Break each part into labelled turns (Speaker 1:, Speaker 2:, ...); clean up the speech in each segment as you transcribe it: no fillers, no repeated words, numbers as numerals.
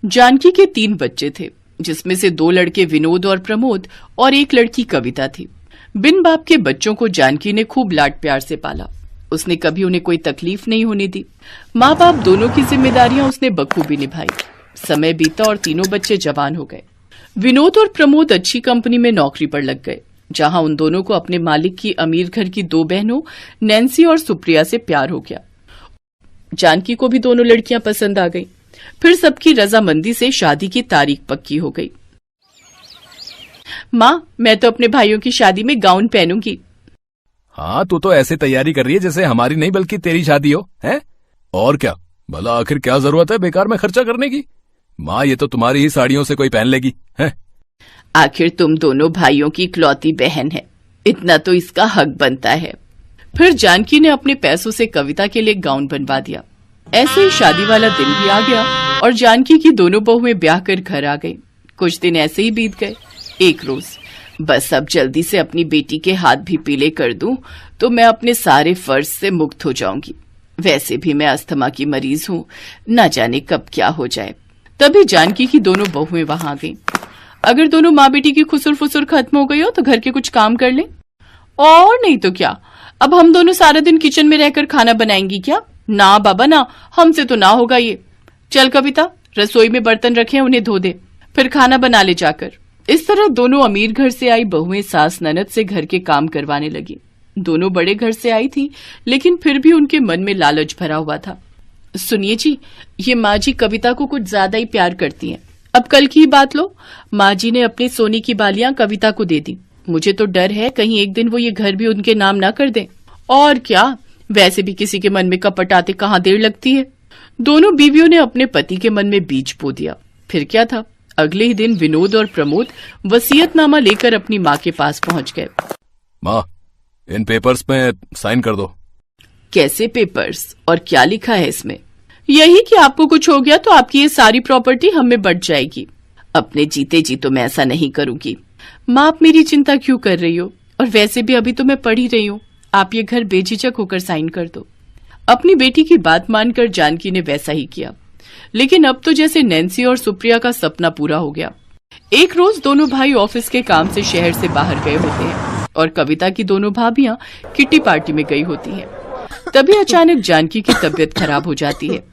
Speaker 1: जानकी के 3 बच्चे थे, जिसमें से 2 लड़के विनोद और प्रमोद और 1 लड़की कविता थी। बिन बाप के बच्चों को जानकी ने खूब लाड प्यार से पाला। उसने कभी उन्हें कोई तकलीफ नहीं होने दी। माँ बाप दोनों की जिम्मेदारियां उसने बखूबी निभाई। समय बीता और तीनों बच्चे जवान हो गए। विनोद और प्रमोद अच्छी कंपनी में नौकरी पर लग गए, जहां उन दोनों को अपने मालिक की अमीर घर की 2 बहनों नैन्सी और सुप्रिया से प्यार हो गया। जानकी को भी दोनों लड़कियां पसंद आ गईं। फिर सबकी रजामंदी से शादी की तारीख पक्की हो गई। माँ, मैं तो अपने भाइयों की शादी में गाउन पहनूंगी।
Speaker 2: हाँ, तू तो ऐसे तैयारी कर रही है जैसे हमारी नहीं बल्कि तेरी शादी हो, हैं? और क्या भला, आखिर क्या जरूरत है बेकार में खर्चा करने की? माँ, ये तो तुम्हारी ही साड़ियों से कोई पहन लेगी, हैं?
Speaker 1: आखिर तुम दोनों भाइयों की इकलौती बहन है, इतना तो इसका हक बनता है। फिर जानकी ने अपने पैसों से कविता के लिए गाउन बनवा दिया। ऐसे ही शादी वाला दिन भी आ गया और जानकी की दोनों बहुएं ब्याह कर घर आ गई। कुछ दिन ऐसे ही बीत गए। एक रोज, बस अब जल्दी से अपनी बेटी के हाथ भी पीले कर दूं तो मैं अपने सारे फर्ज से मुक्त हो जाऊंगी। वैसे भी मैं अस्थमा की मरीज हूँ, न जाने कब क्या हो जाए। तभी जानकी की दोनों बहुएं वहां आ गईं। अगर दोनों माँ बेटी की खुसुर फुसुर खत्म हो गई हो तो घर के कुछ काम कर लें, और नहीं तो क्या, अब हम दोनों सारा दिन किचन में रहकर खाना बनाएंगी क्या? ना बाबा ना, हमसे तो ना होगा ये। चल कविता, रसोई में बर्तन रखे हैं, उन्हें धो दे, फिर खाना बना ले जाकर। इस तरह दोनों अमीर घर से आई बहुएं सास ननद से घर के काम करवाने लगी। दोनों बड़े घर से आई थी, लेकिन फिर भी उनके मन में लालच भरा हुआ था। सुनिए जी, ये माँ जी कविता को कुछ ज्यादा ही प्यार करती हैं। अब कल की ही बात लो, माँ जी ने अपनी सोने की बालियां कविता को दे दी। मुझे तो डर है कहीं एक दिन वो ये घर भी उनके नाम ना कर दें। और क्या, वैसे भी किसी के मन में कपट आते कहाँ देर लगती है। दोनों बीवियों ने अपने पति के मन में बीज बो दिया। फिर क्या था, अगले ही दिन विनोद और प्रमोद वसीयतनामा लेकर अपनी माँ के पास पहुंच गए।
Speaker 2: माँ, इन पेपर्स में साइन कर दो।
Speaker 1: कैसे पेपर्स, और क्या लिखा है इसमें? यही कि आपको कुछ हो गया तो आपकी ये सारी प्रॉपर्टी हम में बंट जाएगी। अपने जीते जी तो मैं ऐसा नहीं करूंगी। माँ, आप मेरी चिंता क्यों कर रही हो? और वैसे भी अभी तो मैं पढ़ ही रही हूँ। आप ये घर बेझिझक होकर साइन कर दो। अपनी बेटी की बात मानकर जानकी ने वैसा ही किया। लेकिन अब तो जैसे नैन्सी और सुप्रिया का सपना पूरा हो गया। एक रोज दोनों भाई ऑफिस के काम से शहर से बाहर गए होते हैं और कविता की दोनों भाभियां किट्टी पार्टी में गई होती हैं। तभी अचानक जानकी की तबीयत खराब हो जाती है।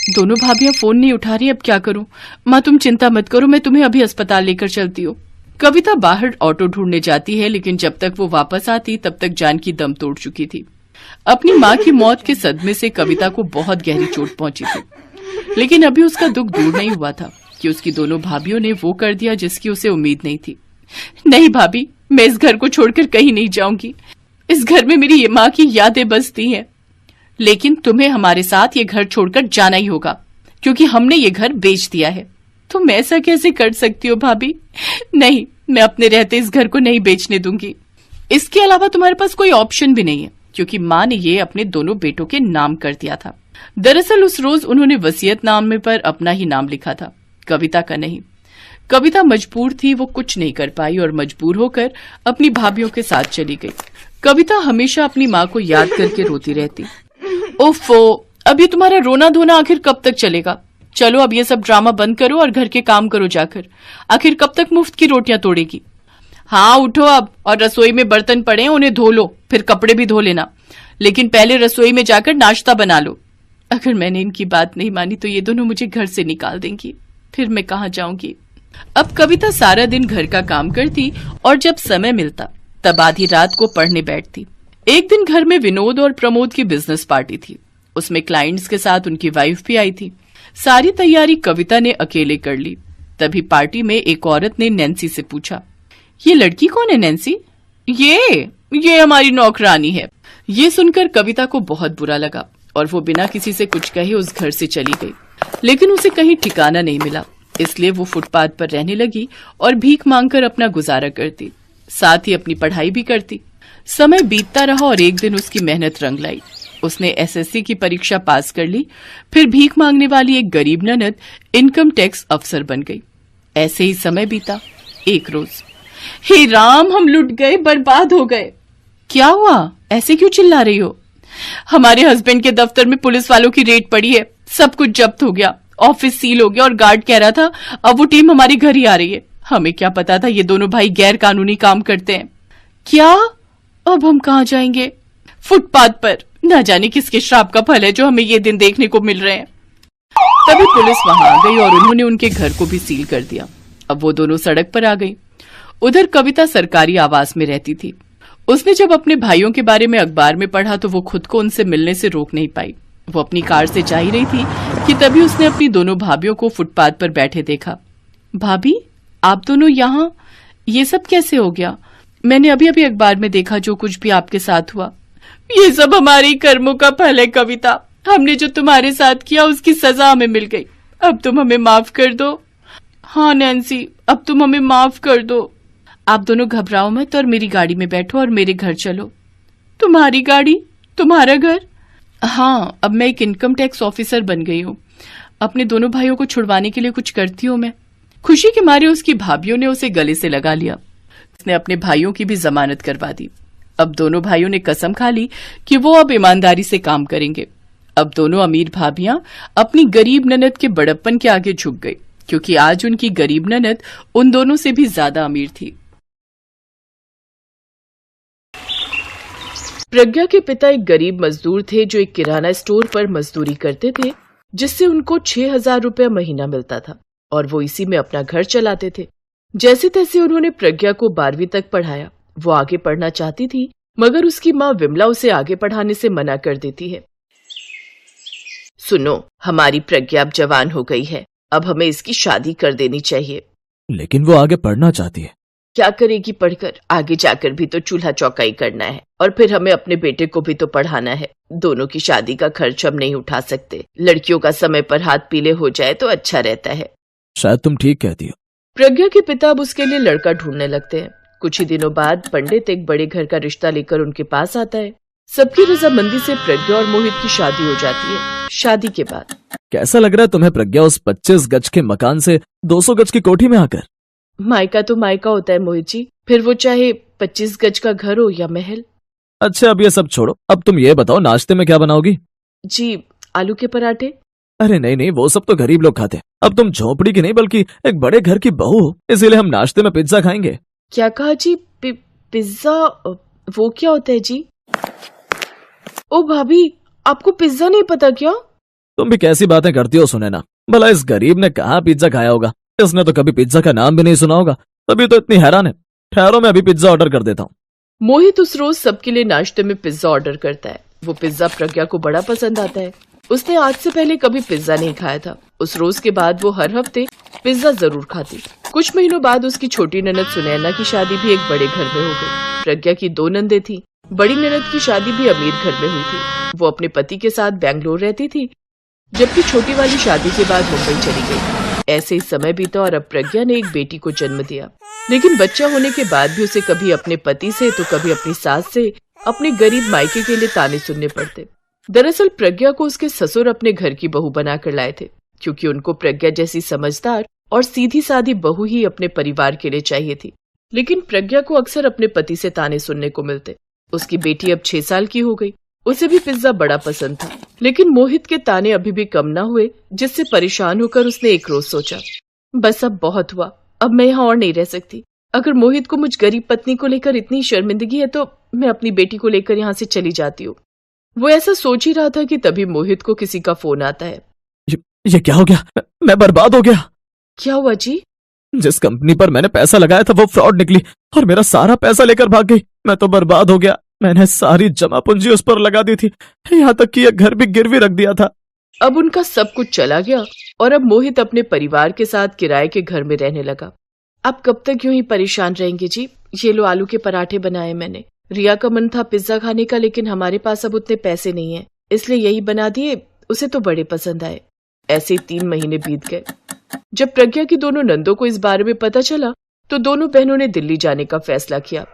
Speaker 1: दोनों भाभियां फोन नहीं उठा रही, अब क्या करूं? माँ, तुम चिंता मत करो, मैं तुम्हें अभी अस्पताल लेकर चलती हूँ। कविता बाहर ऑटो ढूंढने जाती है, लेकिन जब तक वो वापस आती तब तक जानकी दम तोड़ चुकी थी। अपनी माँ की मौत के सदमे से कविता को बहुत गहरी चोट पहुंची थी, लेकिन अभी उसका दुख दूर नहीं हुआ था कि उसकी दोनों भाभियों ने वो कर दिया जिसकी उसे उम्मीद नहीं थी। नहीं भाभी, मैं इस घर को छोड़कर कहीं नहीं जाऊंगी। इस घर में मेरी ये माँ की यादें बसती हैं, लेकिन तुम्हें हमारे साथ ये घर छोड़कर जाना ही होगा, क्योंकि हमने ये घर बेच दिया है। तुम ऐसा कैसे कर सकती हो भाभी? नहीं, मैं अपने रहते इस घर को नहीं बेचने दूंगी। इसके अलावा तुम्हारे पास कोई ऑप्शन भी नहीं है, क्योंकि माँ ने ये अपने दोनों बेटों के नाम कर दिया था। दरअसल उस रोज उन्होंने वसीयतनामे पर अपना ही नाम लिखा था, कविता का नहीं। कविता मजबूर थी, वो कुछ नहीं कर पाई और मजबूर होकर अपनी भाभियों के साथ चली गई। कविता हमेशा अपनी माँ को याद करके रोती रहती। ओफो, अब ये तुम्हारा रोना धोना आखिर कब तक चलेगा? चलो अब ये सब ड्रामा बंद करो और घर के काम करो जाकर। आखिर कब तक मुफ्त की रोटियां तोड़ेगी? हाँ, उठो अब, और रसोई में बर्तन पड़े हैं, उन्हें धो लो, फिर कपड़े भी धो लेना, लेकिन पहले रसोई में जाकर नाश्ता बना लो। अगर मैंने इनकी बात नहीं मानी तो ये दोनों मुझे घर से निकाल देंगी, फिर मैं कहाँ जाऊंगी? अब कविता सारा दिन घर का काम करती और जब समय मिलता तब आधी रात को पढ़ने बैठती। एक दिन घर में विनोद और प्रमोद की बिजनेस पार्टी थी। उसमें क्लाइंट्स के साथ उनकी वाइफ भी आई थी। सारी तैयारी कविता ने अकेले कर ली। तभी पार्टी में एक औरत ने नैन्सी से पूछा, ये लड़की कौन है नैन्सी? ये हमारी नौकरानी है। ये सुनकर कविता को बहुत बुरा लगा और वो बिना किसी से कुछ कहे उस घर से चली गई। लेकिन उसे कहीं ठिकाना नहीं मिला, इसलिए वो फुटपाथ पर रहने लगी और भीख मांगकर अपना गुजारा करती, साथ ही अपनी पढ़ाई भी करती। समय बीतता रहा और एक दिन उसकी मेहनत रंग लाई। उसने एसएससी की परीक्षा पास कर ली। फिर भीख मांगने वाली एक गरीब ननद इनकम टैक्स अफसर बन गई। ऐसे ही समय बीता। एक रोज, हे राम, हम लुट गए, बर्बाद हो गए। क्या हुआ? ऐसे क्यों चिल्ला रही हो? हमारे हस्बैंड के दफ्तर में पुलिस वालों की रेड पड़ी है, सब कुछ जब्त हो गया। ऑफिस सील हो गया और गार्ड कह रहा था अब वो टीम हमारे घर ही आ रही है। हमें क्या पता था ये दोनों भाई गैर कानूनी काम करते हैं। क्या? अब हम कहाँ जाएंगे? फुटपाथ पर। न जाने किसके श्राप का फल है जो हमें ये दिन देखने को मिल रहे हैं। तभी पुलिस वहां आ गई और उन्होंने उनके घर को भी सील कर दिया। अब वो दोनों सड़क पर आ गई। उधर कविता सरकारी आवास में रहती थी। उसने जब अपने भाइयों के बारे में अखबार में पढ़ा तो वो खुद को उनसे मिलने से रोक नहीं पाई। वो अपनी कार से जा ही रही थी कि तभी उसने अपनी दोनों भाभियों को फुटपाथ पर बैठे देखा। भाभी, आप दोनों यहाँ? ये सब कैसे हो गया? मैंने अभी अभी अखबार में देखा जो कुछ भी आपके साथ हुआ। ये सब हमारे ही कर्मों का फल है कविता। हमने जो तुम्हारे साथ किया उसकी सजा हमें मिल गई। अब तुम हमें माफ कर दो। हाँ नैन्सी, अब तुम हमें माफ कर दो। आप दोनों घबराओ मत और मेरी गाड़ी में बैठो और मेरे घर चलो। तुम्हारी गाड़ी? तुम्हारा घर? हाँ, अब मैं एक इनकम टैक्स ऑफिसर बन गई हूँ। अपने दोनों भाइयों को छुड़वाने के लिए कुछ करती हूँ मैं। खुशी के मारे उसकी भाभियों ने उसे गले से लगा लिया। उसने अपने भाइयों की भी जमानत करवा दी। अब दोनों भाइयों ने कसम खा ली कि वो अब ईमानदारी से काम करेंगे। अब दोनों अमीर भाभियां अपनी गरीब ननद के बड़प्पन के आगे झुक गई, क्योंकि आज उनकी गरीब ननद उन दोनों से भी ज्यादा अमीर थी। प्रज्ञा के पिता एक गरीब मजदूर थे जो एक किराना स्टोर पर मजदूरी करते थे, जिससे उनको 6,000 रुपया महीना मिलता था और वो इसी में अपना घर चलाते थे। जैसे तैसे उन्होंने प्रज्ञा को 12वीं तक पढ़ाया। वो आगे पढ़ना चाहती थी, मगर उसकी माँ विमला उसे आगे पढ़ाने से मना कर देती है। सुनो, हमारी प्रज्ञा अब जवान हो गई है, अब हमें इसकी शादी कर देनी चाहिए।
Speaker 3: लेकिन वो आगे पढ़ना चाहती है।
Speaker 1: क्या करेगी पढ़कर? आगे जाकर भी तो चूल्हा चौकाई करना है और फिर हमें अपने बेटे को भी तो पढ़ाना है। दोनों की शादी का खर्च हम नहीं उठा सकते। लड़कियों का समय पर हाथ पीले हो जाए तो अच्छा रहता है।
Speaker 3: शायद तुम ठीक कहती हो।
Speaker 1: प्रज्ञा के पिता अब उसके लिए लड़का ढूंढने लगते हैं। कुछ ही दिनों बाद पंडित एक बड़े घर का रिश्ता लेकर उनके पास आता है। सबकी रजामंदी से प्रज्ञा और मोहित की शादी हो जाती है। शादी के बाद
Speaker 3: कैसा लग रहा है तुम्हें प्रज्ञा उस 25 गज के मकान से 200 गज की कोठी में आकर?
Speaker 1: मायका तो मायका होता है मोहित जी, फिर वो चाहे 25 गज का घर हो या महल।
Speaker 3: अच्छा, अब ये सब छोड़ो। अब तुम ये बताओ, नाश्ते में क्या बनाओगी?
Speaker 1: जी, आलू के पराठे।
Speaker 3: अरे नहीं नहीं, वो सब तो गरीब लोग खाते। अब तुम झोपड़ी की नहीं बल्कि एक बड़े घर की बहू हो, इसीलिए हम नाश्ते में पिज्जा खाएंगे।
Speaker 1: क्या कहा जी? पिज्जा? वो क्या होता है जी? ओ भाभी, आपको पिज्जा नहीं पता क्या?
Speaker 3: तुम भी कैसी बातें करती हो सुनैना। भला इस गरीब ने कहाँ पिज्जा खाया होगा? इसने तो कभी पिज्जा का नाम भी नहीं सुना होगा, तभी तो इतनी हैरान है। ठहरो, मैं अभी पिज्जा ऑर्डर कर देता हूँ।
Speaker 1: मोहित उस रोज सबके लिए नाश्ते में पिज्जा ऑर्डर करता है। वो पिज्जा प्रज्ञा को बड़ा पसंद आता है। उसने आज से पहले कभी पिज्जा नहीं खाया था। उस रोज के बाद वो हर हफ्ते पिज्जा जरूर खाती। कुछ महीनों बाद उसकी छोटी ननद सुनैना की शादी भी एक बड़े घर में हो गई। प्रज्ञा की 2 नंदें थी। बड़ी ननद की शादी भी अमीर घर में हुई थी। वो अपने पति के साथ बैंगलोर रहती थी, जबकि छोटी वाली शादी के बाद मुंबई चली गई। ऐसे ही समय बीता और अब प्रज्ञा ने एक बेटी को जन्म दिया। लेकिन बच्चा होने के बाद भी उसे कभी अपने पति से तो कभी अपनी सास से अपने गरीब मायके के लिए ताने सुनने पड़ते। दरअसल प्रज्ञा को उसके ससुर अपने घर की बहू बनाकर लाए थे, क्योंकि उनको प्रज्ञा जैसी समझदार और सीधी सादी बहू ही अपने परिवार के लिए चाहिए थी। लेकिन प्रज्ञा को अक्सर अपने पति से ताने सुनने को मिलते। उसकी बेटी अब 6 साल की हो गई। उसे भी पिज्जा बड़ा पसंद था, लेकिन मोहित के ताने अभी भी कम न हुए, जिससे परेशान होकर उसने एक रोज सोचा, बस अब बहुत हुआ, अब मैं यहाँ और नहीं रह सकती। अगर मोहित को मुझ गरीब पत्नी को लेकर इतनी शर्मिंदगी है तो मैं अपनी बेटी को लेकर यहाँ से चली जाती हूँ। वो ऐसा सोच ही रहा था कि तभी मोहित को किसी का फोन आता है।
Speaker 3: ये क्या हो गया? मैं बर्बाद हो गया।
Speaker 1: क्या हुआ जी?
Speaker 3: जिस कंपनी पर मैंने पैसा लगाया था वो फ्रॉड निकली और मेरा सारा पैसा लेकर भाग गई। मैं तो बर्बाद हो गया। मैंने सारी जमा पूंजी उस पर लगा दी थी, यहाँ तक कि यह घर भी गिरवी रख दिया था।
Speaker 1: अब उनका सब कुछ चला गया और अब मोहित अपने परिवार के साथ किराए के घर में रहने लगा। आप कब तक यूं ही परेशान रहेंगे जी? ये लो आलू के पराठे बनाए मैंने। रिया का मन था पिज्जा खाने का, लेकिन हमारे पास अब उतने पैसे नहीं है, इसलिए यही बना दिए। उसे तो बड़े पसंद आए। ऐसे 3 महीने बीत गए। जब प्रज्ञा की दोनों नंदों को इस बारे में पता चला तो दोनों बहनों ने दिल्ली जाने का फैसला किया।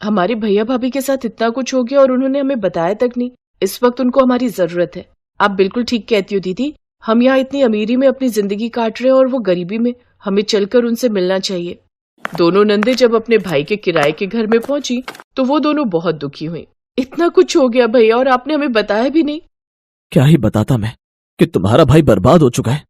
Speaker 1: हमारे भैया भाभी के साथ इतना कुछ हो गया और उन्होंने हमें बताया तक नहीं। इस वक्त उनको हमारी जरूरत है। आप बिल्कुल ठीक कहती हो दीदी, हम यहाँ इतनी अमीरी में अपनी जिंदगी काट रहे हैं और वो गरीबी में। हमें चलकर उनसे मिलना चाहिए। दोनों नंदे जब अपने भाई के किराए के घर में पहुंची तो वो दोनों बहुत दुखी हुई। इतना कुछ हो गया भैया और आपने हमें बताया भी नहीं।
Speaker 3: क्या ही बताता मैं कि तुम्हारा भाई बर्बाद हो चुका है।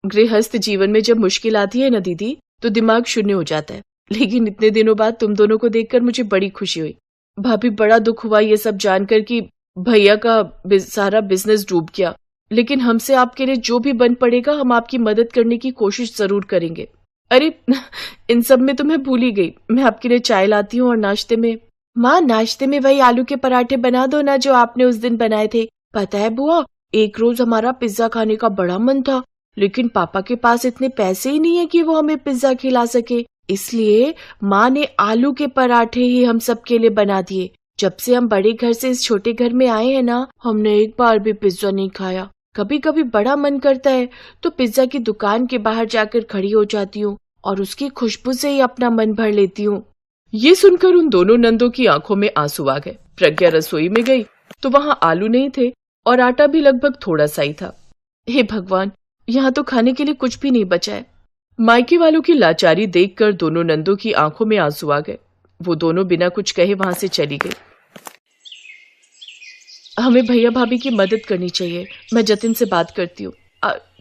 Speaker 1: गृहस्थ जीवन में जब मुश्किल आती है ना दीदी, तो दिमाग शून्य हो जाता है। लेकिन इतने दिनों बाद तुम दोनों को देखकर मुझे बड़ी खुशी हुई। भाभी, बड़ा दुख हुआ ये सब जानकर कि भैया का सारा बिजनेस डूब गया। लेकिन हमसे आपके लिए जो भी बन पड़ेगा, हम आपकी मदद करने की कोशिश जरूर करेंगे। अरे इन सब में तो मैं भूल ही गई, मैं आपके लिए चाय लाती हूँ और नाश्ते में। माँ, नाश्ते में वही आलू के पराठे बना दो ना जो आपने उस दिन बनाए थे। पता है बुआ, एक रोज हमारा पिज्जा खाने का बड़ा मन था, लेकिन पापा के पास इतने पैसे ही नहीं है कि वो हमें पिज्जा खिला सके। इसलिए माँ ने आलू के पराठे ही हम सबके लिए बना दिए। जब से हम बड़े घर से इस छोटे घर में आए हैं ना, हमने एक बार भी पिज्जा नहीं खाया। कभी कभी बड़ा मन करता है तो पिज्जा की दुकान के बाहर जाकर खड़ी हो जाती हूँ और उसकी खुशबू से ही अपना मन भर लेती हूँ। ये सुनकर उन दोनों नंदों की आंखों में आंसू आ गए। प्रज्ञा रसोई में गई तो वहां आलू नहीं थे और आटा भी लगभग थोड़ा सा ही था। हे भगवान, यहाँ तो खाने के लिए कुछ भी नहीं बचा है। मायके वालों की लाचारी देखकर दोनों नंदों की आंखों में आंसू आ गए। वो दोनों बिना कुछ कहे वहां से चली गई। हमें भैया भाभी की मदद करनी चाहिए, मैं जतिन से बात करती हूँ।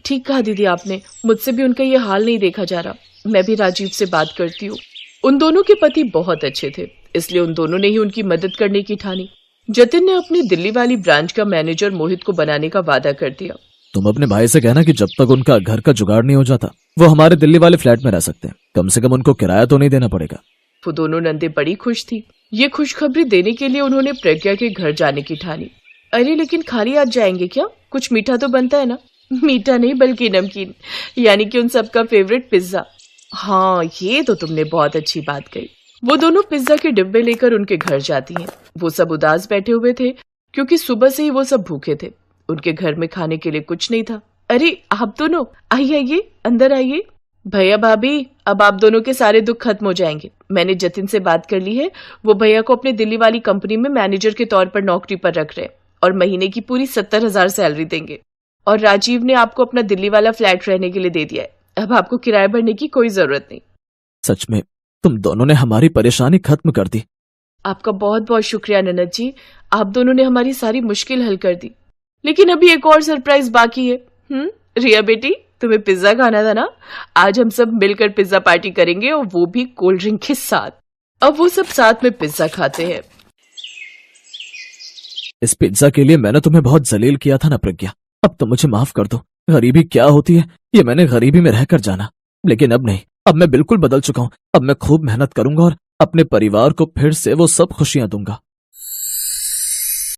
Speaker 1: ठीक कहा दीदी आपने, मुझसे भी उनका ये हाल नहीं देखा जा रहा। मैं भी राजीव से बात करती हूँ। उन दोनों के पति बहुत अच्छे थे, इसलिए उन दोनों ने ही उनकी मदद करने की ठानी। जतिन ने अपनी दिल्ली वाली ब्रांच का मैनेजर मोहित को बनाने का वादा कर दिया।
Speaker 3: तुम अपने भाई से कहना कि जब तक उनका घर का जुगाड़ नहीं हो जाता, वो हमारे दिल्ली वाले फ्लैट में रह सकते हैं। कम से कम उनको किराया तो नहीं देना पड़ेगा।
Speaker 1: वो दोनों नंदे बड़ी खुश थी। ये खुशखबरी देने के लिए उन्होंने प्रज्ञा के घर जाने की ठानी। अरे लेकिन खाली आज जाएंगे क्या? कुछ मीठा तो बनता है ना? मीठा नहीं बल्कि नमकीन, यानी कि उन सबका फेवरेट पिज्जा। हाँ, ये तो तुमने बहुत अच्छी बात कही। वो दोनों पिज्जा के डिब्बे लेकर उनके घर जाती हैं। वो सब उदास बैठे हुए थे क्योंकि सुबह से ही वो सब भूखे थे। उनके घर में खाने के लिए कुछ नहीं था। अरे आप दोनों आइए आइए, अंदर आइए। भैया भाभी, अब आप दोनों के सारे दुख खत्म हो जाएंगे। मैंने जतिन से बात कर ली है, वो भैया को अपने दिल्ली वाली कंपनी में मैनेजर के तौर पर नौकरी पर रख रहे हैं और महीने की पूरी 70,000 सैलरी देंगे। और राजीव ने आपको अपना दिल्ली वाला फ्लैट रहने के लिए दे दिया है। अब आपको किराया भरने की कोई जरूरत नहीं।
Speaker 3: सच में तुम दोनों ने हमारी परेशानी खत्म कर दी।
Speaker 1: आपका बहुत बहुत शुक्रिया ननद जी, आप दोनों ने हमारी सारी मुश्किल हल कर दी। लेकिन अभी एक और सरप्राइज बाकी है। रिया बेटी, तुम्हें पिज्जा खाना था ना? आज हम सब मिलकर पिज्जा पार्टी करेंगे और वो भी कोल्ड ड्रिंक के साथ। अब वो सब साथ में पिज्जा खाते हैं।
Speaker 3: इस पिज्जा के लिए मैंने तुम्हें बहुत जलील किया था ना प्रज्ञा, अब तो मुझे माफ कर दो। गरीबी क्या होती है ये मैंने गरीबी में रहकर जाना, लेकिन अब नहीं, अब मैं बिल्कुल बदल चुका हूँ। अब मैं खूब मेहनत करूंगा और अपने परिवार को फिर से वो सब खुशियां दूंगा।